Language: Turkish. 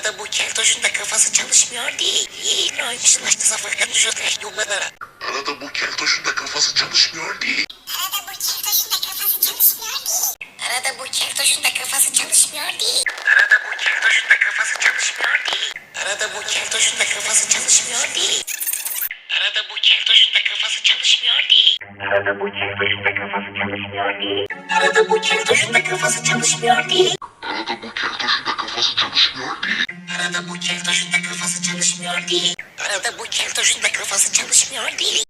Arada bu keltoşun da kafası çalışmıyor değil. Başta safhakan düşürtmek yollara. Arada bu keltoşun da kafası çalışmıyor değil. Arada bu keltoşun da kafası çalışmıyor değil. Arada bu keltoşun da kafası çalışmıyor değil. Arada bu keltoşun da kafası çalışmıyor değil. Arada bu keltoşun da kafası çalışmıyor değil. Arada bu keltoşun da kafası çalışmıyor değil. Arada bu keltoşun da kafası çalışmıyor değil. Arada bu keltoşun da kafası çalışmıyor değil. Arada bu keltoşun da kafası çalışmıyor değil. Arada bu keltoşun da kafası çalışmıyor değil. Arada bu keltoşun da kafası çalışmıyor değil.